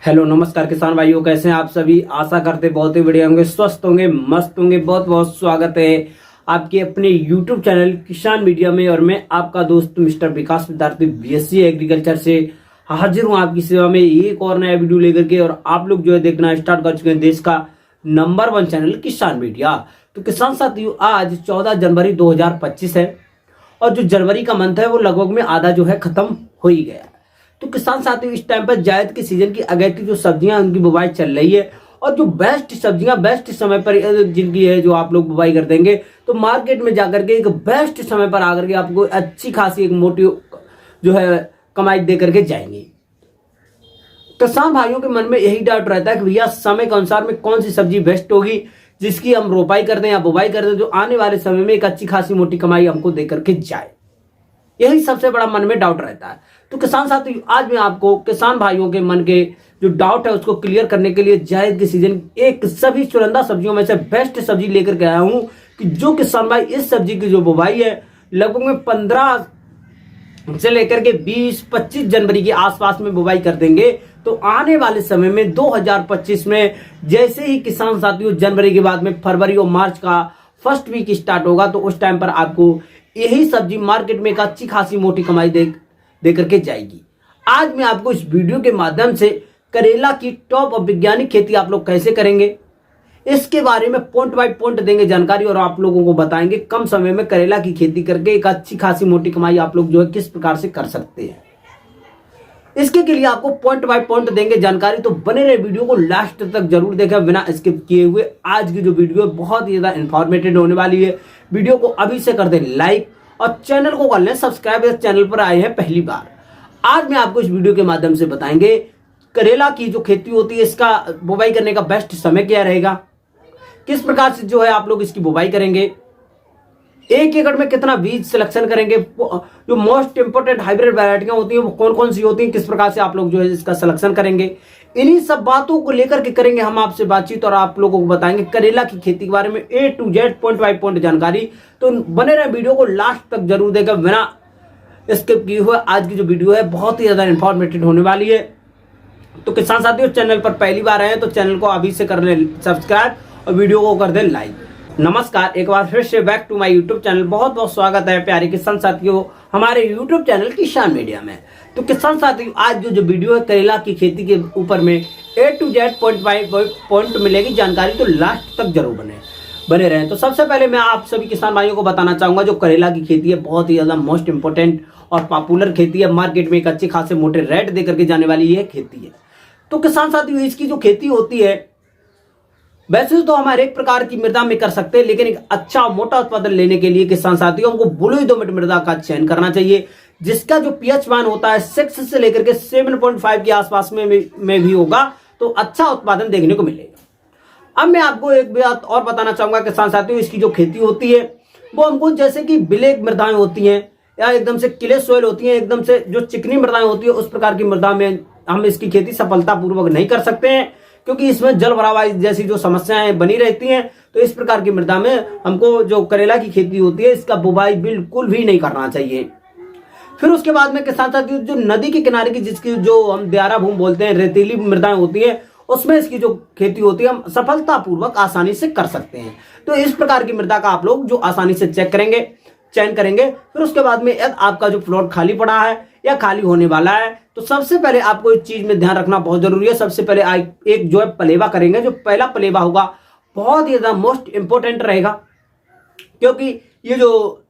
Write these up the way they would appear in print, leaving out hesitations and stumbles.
Hello नमस्कार किसान भाइयों, कैसे हैं आप सभी। आशा करते बहुत ही बढ़िया होंगे, स्वस्थ होंगे, मस्त होंगे। बहुत बहुत स्वागत है आपके अपने YouTube चैनल किसान मीडिया में। और मैं आपका दोस्त मिस्टर विकास विद्यार्थी बीएससी एग्रीकल्चर से हाजिर हूं आपकी सेवा में एक और नया वीडियो लेकर के। और आप लोग जो है देखना स्टार्ट कर चुके हैं देश का नंबर 1 चैनल किसान मीडिया। तो किसान साथियों, आज 14 जनवरी 2025 है और जो जनवरी का मंथ है वो लगभग में आधा जो है खत्म हो ही गया। तो किसान साथियों, इस टाइम पर जायद के सीजन की अगेती जो सब्जियां उनकी बुवाई चल रही है। और जो बेस्ट सब्जियां बेस्ट समय पर जिनकी है जो आप लोग बुवाई कर देंगे तो मार्केट में जाकर के एक बेस्ट समय पर आकर के आपको अच्छी खासी एक मोटी जो है कमाई दे करके जाएंगे। किसान भाइयों के मन में यही डाउट रहता है कि भैया समय के अनुसार में कौन सी सब्जी बेस्ट होगी जिसकी हम रोपाई कर दें या बुवाई कर दें जो आने वाले समय में एक अच्छी खासी मोटी कमाई हमको दे करके जाए। यही सबसे बड़ा मन में डाउट रहता है। तो किसान साथियों, आज मैं आपको किसान भाइयों के मन के जो डाउट है उसको क्लियर करने के लिए जायद के सीजन एक सभी चुनिंदा सब्जियों में से बेस्ट सब्जी लेकर के आया हूं कि जो किसान भाई इस सब्जी की जो बुवाई है लगभग में 15 से लेकर के 20-25 जनवरी के आसपास में बुवाई कर देंगे तो आने वाले समय में 2025 में जैसे ही किसान साथियों जनवरी के बाद में फरवरी और मार्च का फर्स्ट वीक स्टार्ट होगा तो उस टाइम पर आपको यही सब्जी मार्केट में एक अच्छी खासी मोटी कमाई दे करके जाएगी। आज मैं आपको इस वीडियो के माध्यम से करेला की टॉप और वैज्ञानिक खेती आप लोग कैसे करेंगे इसके बारे में पॉइंट बाय पॉइंट देंगे जानकारी और आप लोगों को बताएंगे कम समय में करेला की खेती करके एक अच्छी खासी मोटी कमाई आप लोग जो है किस प्रकार से कर सकते हैं। इसके लिए आपको पॉइंट बाय पॉइंट देंगे जानकारी, तो बने रहे वीडियो को लास्ट तक जरूर देखें बिना स्किप किए हुए। आज की जो वीडियो है बहुत ही ज्यादा इंफॉर्मेटिव होने वाली है। वीडियो को अभी से कर दें लाइक और चैनल को कर लें सब्सक्राइब। इस चैनल पर आए हैं पहली बार, आज मैं आपको इस वीडियो के माध्यम से बताएंगे करेला की जो खेती होती है इसका बुवाई करने का बेस्ट समय क्या रहेगा, किस प्रकार से जो है आप लोग इसकी बुवाई करेंगे, 1 एकड़ में कितना बीज सिलेक्शन करेंगे, जो मोस्ट इंपोर्टेंट हाइब्रिड वैरायटियां होती हैं वो कौन कौन सी होती हैं, किस प्रकार से आप लोग जो है इसका सिलेक्शन करेंगे। इन्हीं सब बातों को लेकर के करेंगे हम आपसे बातचीत और आप लोगों को बताएंगे करेला की खेती के बारे में A to Z point by point जानकारी। तो बने रहे वीडियो को लास्ट तक जरूर देगा बिना स्किप किए हुए। आज की जो वीडियो है बहुत ही ज्यादा इंफॉर्मेटिव होने वाली है। तो किसान साथियों, चैनल पर पहली बार आए हैं तो चैनल को अभी से कर ले सब्सक्राइब और वीडियो को कर दे लाइक। नमस्कार, एक बार फिर से back to my YouTube channel. बहुत बहुत स्वागत है प्यारे किसान साथियों हमारे यूट्यूब चैनल किसान मीडिया में। तो किसान साथियों, आज जो वीडियो है करेला की खेती के ऊपर में A to Z point by point मिलेगी जानकारी, तो लास्ट तक जरूर बने रहें। तो सबसे पहले मैं आप सभी किसान भाइयों को बताना चाहूंगा जो करेला की खेती है बहुत ही ज्यादा मोस्ट इंपोर्टेंट और पॉपुलर खेती है। मार्केट में एक अच्छे खासे मोटे रेट दे करके जाने वाली यह खेती है। तो किसान साथियों, इसकी जो खेती होती है वैसे तो हमारे एक प्रकार की मृदा में कर सकते हैं, लेकिन एक अच्छा मोटा उत्पादन लेने के लिए किसान साथियों को बलुई दोमट मृदा का चयन करना चाहिए जिसका जो पीएच मान होता है 6 से लेकर के 7.5 के आसपास में भी होगा तो अच्छा उत्पादन देखने को मिलेगा। अब मैं आपको एक बात और बताना चाहूंगा किसान साथियों, इसकी जो खेती होती है वो हमको जैसे कि ब्लैक मृदाएं होती हैं या एकदम से क्ले सोइल होती हैं, एकदम से जो चिकनी मृदाएं होती है उस प्रकार की मृदा में हम इसकी खेती सफलतापूर्वक नहीं कर सकते हैं क्योंकि इसमें जल भराव जैसी जो समस्याएं बनी रहती हैं। तो इस प्रकार की मृदा में हमको जो करेला की खेती होती है इसका बुवाई बिल्कुल भी नहीं करना चाहिए। फिर उसके बाद में किसान साथियों, जो नदी के किनारे की जिसकी जो हम दियारा भूमि बोलते हैं रेतीली मृदाएं होती है उसमें इसकी जो खेती होती है हम सफलतापूर्वक आसानी से कर सकते हैं। तो इस प्रकार की मृदा का आप लोग जो आसानी से चयन करेंगे। फिर उसके बाद में यदि आपका जो प्लॉट खाली पड़ा है या खाली होने वाला है तो सबसे पहले आपको इस चीज में ध्यान रखना बहुत जरूरी है। सबसे पहले एक जो है पलेवा करेंगे। जो पहला पलेवा होगा बहुत ही ज्यादा मोस्ट इंपोर्टेंट रहेगा क्योंकि ये जो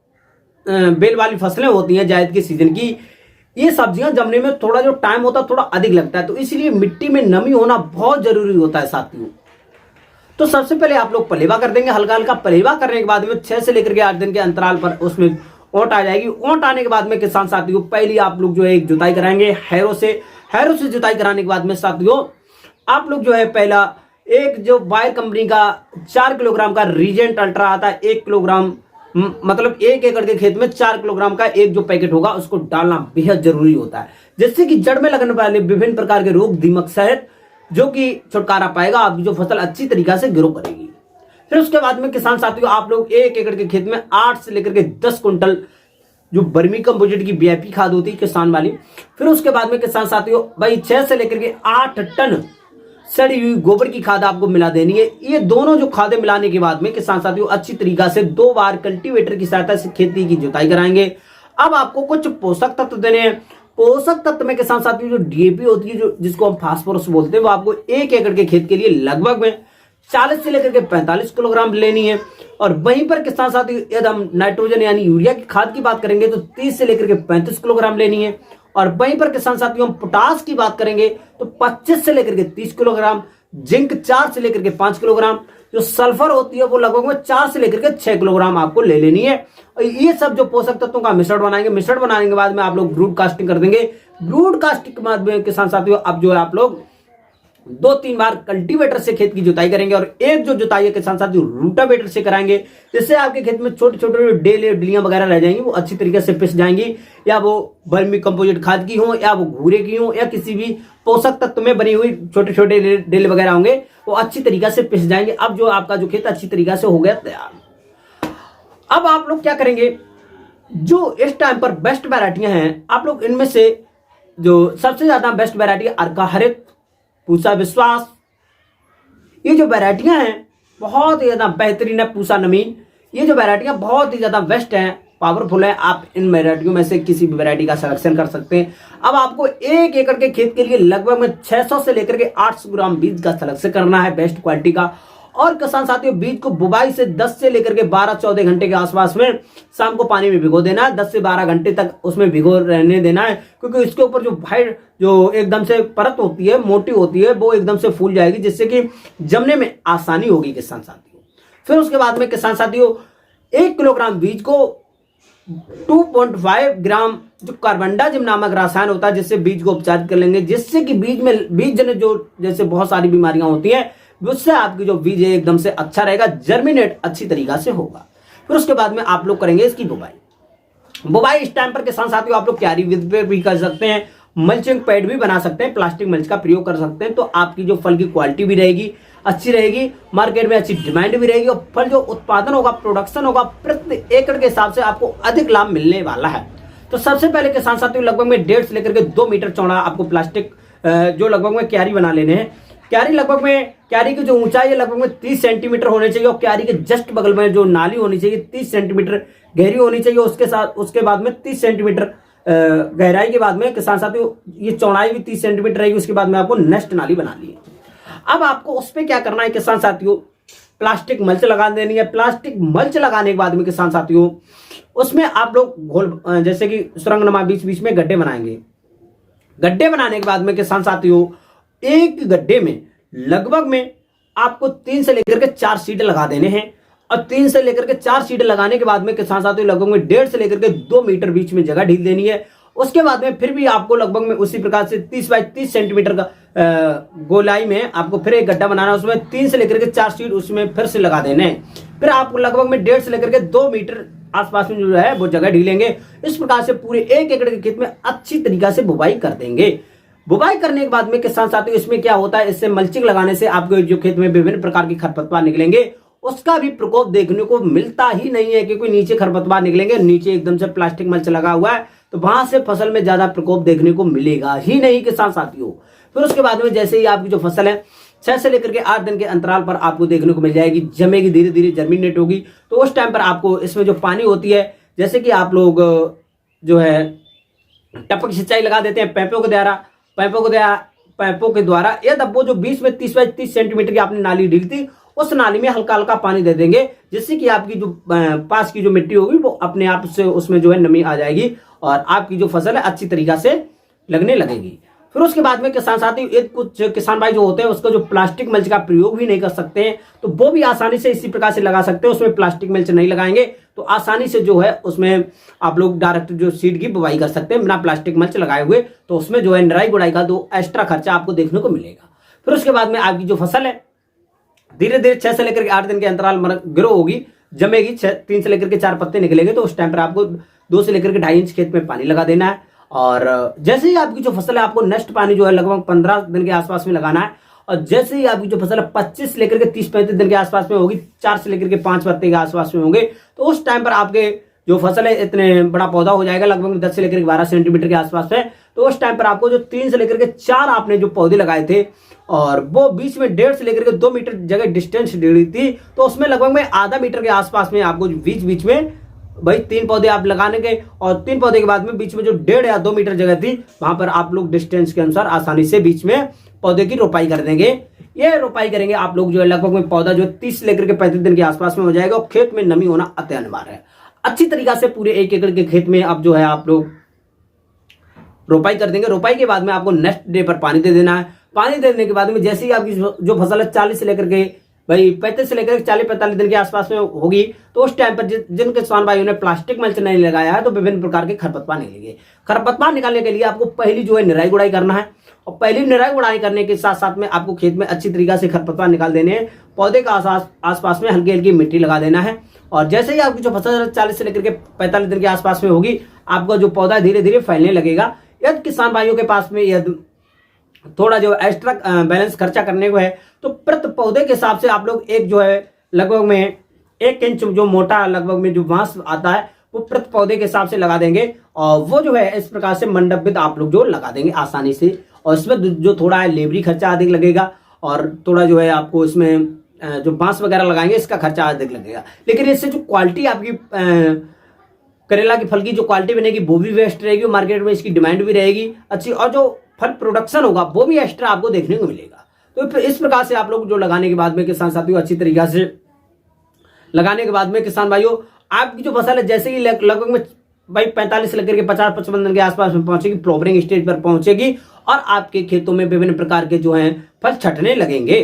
बेल वाली फसलें होती हैं जायद के सीजन की, ये सब्जियां जमने में थोड़ा जो टाइम होता है थोड़ा अधिक लगता है, तो इसलिए मिट्टी में नमी होना बहुत जरूरी होता है साथियों। तो सबसे पहले आप लोग पलेवा कर देंगे। हल्का हल्का पलेवा करने के बाद में 6 से लेकर के 8 दिन के अंतराल पर उसमें ओट आ जाएगी। ओट आने के बाद में किसान साथियों पहली आप लोग जो है एक जुताई कराएंगे हैरो से जुताई कराने के बाद में साथियों आप लोग जो है पहला एक जो बायर कंपनी का 4 किलोग्राम का रीजेंट अल्ट्रा आता है 1 किलोग्राम, मतलब 1 एकड़ के खेत में 4 किलोग्राम का एक जो पैकेट होगा उसको डालना बेहद जरूरी होता है जिससे कि जड़ में लगने वाले विभिन्न प्रकार के रोग दीमक सहित जो कि छुटकारा पाएगा, आपकी जो फसल अच्छी तरीका से ग्रो करेगी। फिर उसके बाद में किसान साथियों आप लोग 1 एकड़ के खेत में 8 से लेकर के 10 कुंटल जो वर्मी कंपोजिट की वीआईपी खाद होती है किसान वाली। फिर उसके बाद में किसान साथियों भाई 6 से लेकर के 8 टन सड़ी हुई गोबर की खाद आपको मिला देनी है। ये दोनों जो खादें मिलाने के बाद में किसान साथियों अच्छी तरीका से 2 बार कल्टीवेटर की सहायता से खेती की जुताई कराएंगे। अब आपको कुछ पोषक तत्व देने हैं। पोषक तत्व में किसान साथियों जो डीएपी होती है, जो जिसको हम फास्फोरस बोलते हैं, वो आपको 1 एकड़ के खेत के लिए लगभग में 40 से लेकर के 45 किलोग्राम लेनी है। और वहीं पर किसान साथियों यदि हम नाइट्रोजन यानी यूरिया की खाद की बात करेंगे तो 30 से लेकर के 35 किलोग्राम लेनी है। और वहीं पर किसान साथियों हम पोटास की बात करेंगे तो 25 से लेकर के 30 किलोग्राम, जिंक 4 से लेकर के 5 किलोग्राम, जो सल्फर होती है वो लगभग में 4 से लेकर के 6 किलोग्राम आपको ले लेनी है। और ये सब जो पोषक तत्वों का मिश्रण बनाएंगे, मिश्रण बनाने के बाद में आप लोग ब्रूडकास्टिंग कर देंगे। ब्रूडकास्टिंग के बाद में किसान साथियों अब जो है आप लोग 2-3 बार कल्टीवेटर से खेत की जुताई करेंगे और एक जो जुताई है किसान साथियों रूटावेटर से कराएंगे, जिससे आपके खेत में छोटे छोटे डलियां वगैरह रह जाएंगी, वो अच्छी तरीके से पिस जाएंगी। या वो वर्मी कंपोजिट खाद की हो या वो घूरे की हो या किसी भी पोषक तत्व में बनी हुई छोटे छोटे डेले वगैरह होंगे, वो अच्छी तरीके से पिस जाएंगे। अब जो आपका जो खेत अच्छी तरीके से हो गया तैयार। अब आप लोग क्या करेंगे, जो इस टाइम पर बेस्ट वैरायटियां हैं, आप लोग इनमें से जो सबसे ज्यादा बेस्ट वैरायटी अर्का हरित, पूसा विश्वास, ये जो वैरायटियां हैं बहुत ही ज्यादा बेहतरीन है। पूसा नमीन, ये जो वैरायटियां बहुत ही ज्यादा बेस्ट हैं, पावरफुल है। आप इन वैरायटियों में से किसी भी वैरायटी का सिलेक्शन कर सकते हैं। अब आपको 1 एकड़ के खेत के लिए लगभग में 600 से लेकर के 800 ग्राम बीज का सिलेक्शन करना है बेस्ट क्वालिटी का। और किसान साथियों बीज को बुवाई से 10 से लेकर के 12-14 घंटे के आसपास में शाम को पानी में भिगो देना है। 10 से 12 घंटे तक उसमें भिगो रहने देना है, क्योंकि इसके ऊपर जो वाइट जो एकदम से परत होती है, मोटी होती है, वो एकदम से फूल जाएगी, जिससे कि जमने में आसानी होगी किसान साथियों। फिर उसके बाद में किसान साथियों 1 किलोग्राम बीज को 2.5 ग्राम जो कार्बनडाजिम नामक रसायन होता है, जिससे बीज को उपचारित कर लेंगे, जिससे कि बीज जनित जो जैसे बहुत सारी बीमारियां होती हैं, उससे आपकी जो बीज है एकदम से अच्छा रहेगा, जर्मिनेट अच्छी तरीका से होगा। फिर उसके बाद में आप लोग करेंगे इसकी बुवाई। इस टाइम पर किसान साथियों आप लोग क्यारी विद पे भी कर सकते हैं, मल्चिंग पैड भी बना सकते हैं, प्लास्टिक मल्च का प्रयोग कर सकते हैं। तो आपकी जो फल की क्वालिटी भी रहेगी अच्छी रहेगी, मार्केट में अच्छी डिमांड भी रहेगी, और फल जो उत्पादन होगा, प्रोडक्शन होगा, प्रति एकड़ के हिसाब से आपको अधिक लाभ मिलने वाला है। तो सबसे पहले किसान साथियों लगभग में 1.5 से लेकर के 2 मीटर चौड़ा आपको प्लास्टिक जो लगभग में क्यारी बना लेने हैं। क्यारी की जो ऊंचाई है लगभग में 30 सेंटीमीटर होनी चाहिए, और क्यारी के जस्ट बगल में जो नाली होनी चाहिए 30 सेंटीमीटर गहरी होनी चाहिए। उसके बाद में 30 सेंटीमीटर गहराई के बाद में किसान साथियों ये चौड़ाई भी 30 सेंटीमीटर रहेगी। उसके बाद में आपको नेक्स्ट नाली बना ली है। अब आपको उस पर क्या करना है किसान साथियों, प्लास्टिक मल्च लगा देनी है। प्लास्टिक मल्च लगाने के बाद में किसान साथियों उसमें आप लोग घोल जैसे कि सुरंगनुमा बीच बीच में गड्ढे बनाएंगे। गड्ढे बनाने के बाद में किसान साथियों एक गड्ढे में लगभग में आपको 3 से लेकर के 4 सीड लगा देने हैं। और 3 से लेकर के 4 सीड लगाने के बाद में किसान साथियों लगभग में 1.5 से लेकर के 2 मीटर बीच में जगह ढील देनी है। उसके बाद में फिर भी आपको लगभग में उसी प्रकार से 30 बाई 30 सेंटीमीटर का गोलाई में आपको फिर एक गड्ढा बनाना है। उसमें 3 से लेकर के 4 सीड उसमें फिर से लगा देने हैं। फिर आपको लगभग में 1.5 से लेकर के 2 मीटर आसपास में जो है वो जगह ढीलेंगे। इस प्रकार से पूरे 1 एकड़ के खेत में अच्छी तरीका से बुवाई कर देंगे। बुवाई करने के बाद में किसान साथियों इसमें क्या होता है, इससे मल्चिंग लगाने से आपके जो खेत में विभिन्न प्रकार के खरपतवार निकलेंगे, उसका भी प्रकोप देखने को मिलता ही नहीं है। क्योंकि नीचे खरपतवार निकलेंगे, नीचे एकदम से प्लास्टिक मल्च लगा हुआ है, तो वहां से फसल में ज्यादा प्रकोप देखने को मिलेगा ही नहीं किसान साथियों। फिर उसके बाद में जैसे ही आपकी जो फसल है 6 से लेकर के 8 दिन के अंतराल पर आपको देखने को मिल जाएगी, जमेगी, धीरे धीरे जर्मिनेट होगी। तो उस टाइम पर आपको इसमें जो पानी होती है, जैसे कि आप लोग जो है टपक सिंचाई लगा देते हैं पैपों के द्वारा या वो जो बीच में 30 बाई 30 सेंटीमीटर की आपने नाली ढीली थी, उस नाली में हल्का हल्का पानी दे देंगे, जिससे कि आपकी जो पास की जो मिट्टी होगी वो अपने आप से उसमें जो है नमी आ जाएगी और आपकी जो फसल है अच्छी तरीका से लगने लगेगी। फिर उसके बाद में किसान साथी एक कुछ किसान भाई जो होते हैं उसका जो प्लास्टिक मल्च का प्रयोग भी नहीं कर सकते हैं, तो वो भी आसानी से इसी प्रकार से लगा सकते हैं। उसमें प्लास्टिक मल्च नहीं लगाएंगे तो आसानी से जो है उसमें आप लोग डायरेक्ट जो सीड की बुवाई कर सकते हैं बिना प्लास्टिक मल्च लगाए हुए। तो उसमें जो है निराई गुड़ाई का दो एक्स्ट्रा खर्चा आपको देखने को मिलेगा। फिर उसके बाद में आपकी जो फसल है धीरे धीरे 6 से लेकर के 8 दिन के अंतराल ग्रो होगी, जमेगी, 3 से लेकर के 4 पत्ते निकलेंगे। तो उस टाइम पर आपको 2 से लेकर के 2.5 इंच खेत में पानी लगा देना है। और जैसे ही आपकी जो फसल है आपको नेक्स्ट पानी जो है लगभग 15 दिन के आसपास में लगाना है। और जैसे ही आपकी जो फसल है 25 से लेकर के 30-35 दिन के आसपास में होगी, 4 से लेकर के 5 पत्ते के आसपास में होंगे, तो उस टाइम पर आपके जो फसल है इतने बड़ा पौधा हो जाएगा, लगभग 10 से लेकर 12 सेंटीमीटर के आसपास है। तो उस टाइम पर आपको जो 3 से लेकर के 4 आपने जो पौधे लगाए थे और वो बीच में 1.5 से लेकर के 2 मीटर जगह डिस्टेंस दी थी, तो उसमें लगभग में आधा मीटर के आसपास में आपको बीच बीच में भाई 3 पौधे आप लगाने के, और 3 पौधे के बाद में बीच में जो 1.5 या 2 मीटर जगह थी वहां पर आप लोग डिस्टेंस के अनुसार आसानी से बीच में पौधे की रोपाई कर देंगे। ये रोपाई करेंगे आप लोग जो है लगभग में पौधा जो 30 से लेकर के 35 दिन के आसपास में हो जाएगा, और खेत में नमी होना अति अनिवार्य है। अच्छी तरीका से पूरे 1 एकड़ के खेत में अब जो है आप लोग रोपाई कर देंगे। रोपाई के बाद में आपको नेक्स्ट डे पर पानी दे देना है। पानी देने के बाद में जैसे ही आपकी जो फसल है 40 से लेकर के भाई 35 से लेकर 40-45 दिन के आसपास में होगी, तो उस टाइम पर जिन किसान भाइयों ने प्लास्टिक मल्च नहीं लगाया है तो विभिन्न प्रकार के खरपतवार निकलेंगे। खरपतवार निकालने के लिए आपको पहली जो है निराई गुड़ाई करना है, और पहली निराई गुड़ाई करने के साथ साथ में आपको खेत में अच्छी तरीका से खरपतवार निकाल देने हैं। पौधे का आसपास में हल्की हल्की मिट्टी लगा देना है, और जैसे ही आपकी जो फसल 40 से लेकर के 45 दिन के आसपास में होगी, आपका जो पौधा धीरे धीरे फैलने लगेगा। यदि किसान भाइयों के पास में यदि थोड़ा जो एक्स्ट्रा बैलेंस खर्चा करने को है, तो प्रति पौधे के हिसाब से आप लोग एक जो है लगभग में 1 इंच जो मोटा लगभग में जो बांस आता है वो प्रति पौधे के हिसाब से लगा देंगे, और वो जो है इस प्रकार से मंडप आप लोग जो लगा देंगे आसानी से। और इसमें जो थोड़ा है लेबरी खर्चा अधिक लगेगा, और थोड़ा जो है आपको इसमें जो बांस वगैरह लगाएंगे इसका खर्चा अधिक लगेगा, लेकिन इससे जो क्वालिटी आपकी करेला की फल की जो क्वालिटी बनेगी वो भी बेस्ट रहेगी, मार्केट में इसकी डिमांड भी रहेगी अच्छी, और जो फल प्रोडक्शन होगा वो भी एक्स्ट्रा आपको देखने को मिलेगा। तो इस प्रकार से आप लोग जो लगाने के बाद में किसान साथियों अच्छी तरीका से लगाने के बाद में किसान भाइयों आपकी जो फसल है जैसे ही लगभग में भाई 45 से लेकर के 50-55 दिन के आसपास में पहुंचेगी, फ्लावरिंग स्टेज पर पहुंचेगी, और आपके खेतों में विभिन्न प्रकार के जो हैं फल छटने लगेंगे।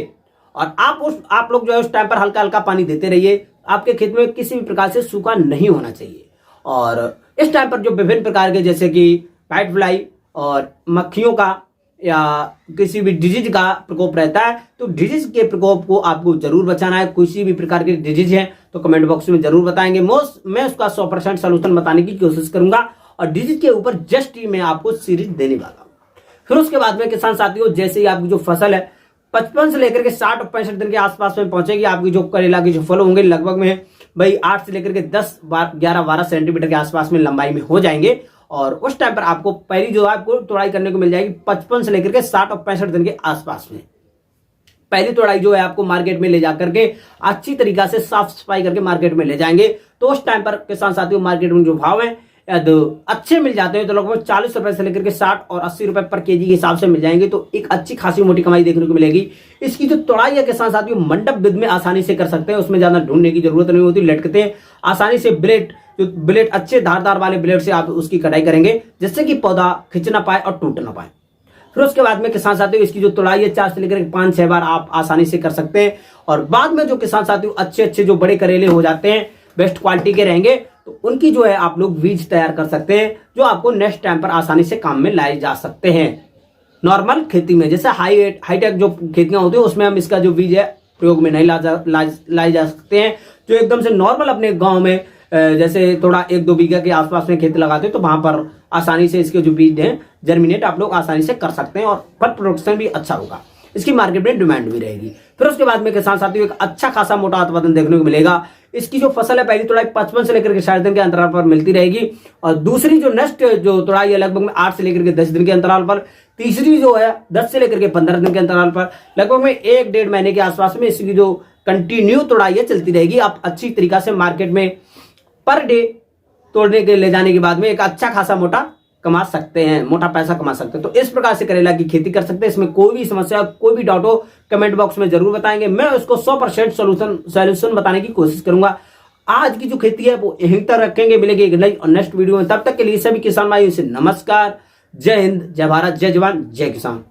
और आप लोग जो है उस टाइम पर हल्का हल्का पानी देते रहिए। आपके खेत में किसी भी प्रकार से सूखा नहीं होना चाहिए। और इस टाइम पर जो विभिन्न प्रकार के जैसे कि व्हाइट फ्लाई और मक्खियों का या किसी भी डिजीज का प्रकोप रहता है, तो डिजीज के प्रकोप को आपको जरूर बचाना है। किसी भी प्रकार के डिजीज है तो कमेंट बॉक्स में जरूर बताएंगे, मैं उसका 100% सोल्यूशन बताने की कोशिश करूंगा, और डिजीज के ऊपर जस्ट ही मैं आपको सीरीज देने वाला हूं। फिर उसके बाद में किसान साथियों जैसे ही आपकी जो फसल है 55 से लेकर के 60 और 65 दिन के आसपास में पहुंचेगी, आपकी जो करेला के जो फल होंगे लगभग में भाई 8 से लेकर के 10 11-12 सेंटीमीटर के आसपास में लंबाई में हो जाएंगे। और उस टाइम पर आपको पहली जो है आपको तोड़ाई करने को मिल जाएगी 55 से लेकर के 60 और 65 दिन के आसपास में। पहली तोड़ाई जो है आपको मार्केट में ले जाकर के अच्छी तरीका से साफ सफाई करके मार्केट में ले जाएंगे। तो उस टाइम पर किसान साथियों मार्केट में जो भाव है अच्छे मिल जाते हैं, तो लगभग 40 रुपए से लेकर के 60 और 80 रुपए पर केजी के हिसाब से मिल जाएंगे। तो एक अच्छी खासी मोटी कमाई देखने को मिलेगी। इसकी जो तोड़ाई है किसान साथियों मंडप विधि में आसानी से कर सकते हैं, उसमें ज्यादा ढूंढने की जरूरत नहीं होती। लटकते हैं आसानी से ब्लेड अच्छे धारदार वाले ब्लेड से आप उसकी कटाई करेंगे, जिससे कि पौधा खिंच ना पाए और टूट ना पाए। फिर उसके बाद में किसान साथियों इसकी जो तोड़ाई है 4 से लेकर 5-6 बार आप आसानी से कर सकते हैं। और बाद में जो किसान साथियों अच्छे जो बड़े करेले हो जाते हैं, बेस्ट क्वालिटी के रहेंगे, तो उनकी जो है आप लोग बीज तैयार कर सकते हैं, जो आपको नेक्स्ट टाइम पर आसानी से काम में लाए जा सकते हैं। नॉर्मल खेती में जैसे हाईटेक जो खेतियां होती है उसमें हम इसका जो बीज है प्रयोग में नहीं लाए जा सकते हैं। जो एकदम से नॉर्मल अपने गांव में जैसे थोड़ा 1-2 बीघा के आसपास में खेत लगाते हैं, तो वहां पर आसानी से इसके जो बीज हैं जर्मिनेट आप लोग आसानी से कर सकते हैं, और फल प्रोडक्शन भी अच्छा होगा, इसकी मार्केट में डिमांड भी रहेगी। फिर उसके बाद में किसान साथियों एक अच्छा खासा मोटा उत्पादन देखने को मिलेगा। इसकी जो फसल है पहली तोड़ाई 55 से लेकर के 60 दिन के अंतराल पर मिलती रहेगी, और दूसरी जो नेक्स्ट जो तोड़ाई है लगभग में 8 से लेकर के 10 दिन के अंतराल पर, तीसरी जो है 10 से लेकर के 15 दिन के अंतराल पर, लगभग में 1-1.5 महीने के आसपास में इसकी जो कंटिन्यू तोड़ाई है चलती रहेगी। आप अच्छी तरीका से मार्केट में पर डे तोड़ने के ले जाने के बाद में एक अच्छा खासा मोटा कमा सकते हैं, मोटा पैसा कमा सकते हैं। तो इस प्रकार से करेला की खेती कर सकते हैं। इसमें कोई भी समस्या कोई भी डाउट हो कमेंट बॉक्स में जरूर बताएंगे, मैं उसको 100% सोल्यूशन बताने की कोशिश करूंगा। आज की जो खेती है वो यहीं तक रखेंगे, मिलेगी एक नई और नेक्स्ट वीडियो में। तब तक के लिए सभी किसान भाइयों से नमस्कार, जय हिंद, जय भारत, जय जवान, जय किसान।